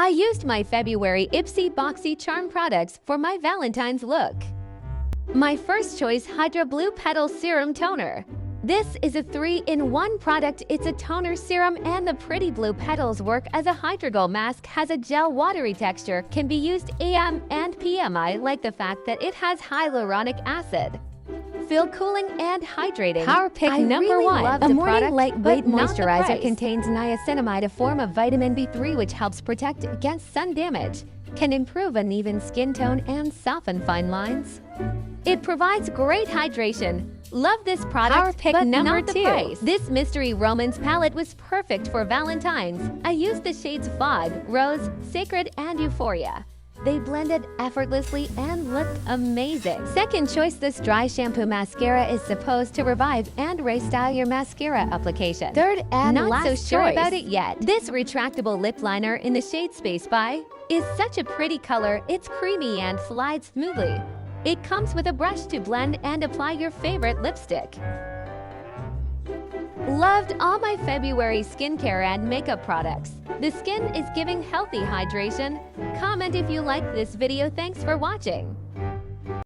I used my February Ipsy Boxy Charm products for my Valentine's look. My first choice, Hydra Blue Petal Serum Toner. This is a 3-in-1 product. It's a toner serum and the pretty blue petals work as a hydrogel mask, has a gel watery texture, can be used AM and PM. I like the fact that it has hyaluronic acid. Feel cooling and hydrating. Power pick number 1. Love a the morning product, lightweight but not the moisturizer price. contains niacinamide, a form of vitamin B3 which helps protect against sun damage, can improve uneven skin tone and soften fine lines. It provides great hydration. Love this product, Power pick but number not the 2. price. This Mystery Romance palette was perfect for Valentine's. I used the shades Fog, Rose, Sacred, and Euphoria. They blended effortlessly and looked amazing. Second choice, this dry shampoo mascara is supposed to revive and restyle your mascara application. Third and Not last so sure choice, about it yet. This retractable lip liner in the shade Space By is such a pretty color. It's creamy and slides smoothly. It comes with a brush to blend and apply your favorite lipstick. Loved all my February skincare and makeup products. The skin is giving healthy hydration. Comment if you liked this video. Thanks for watching.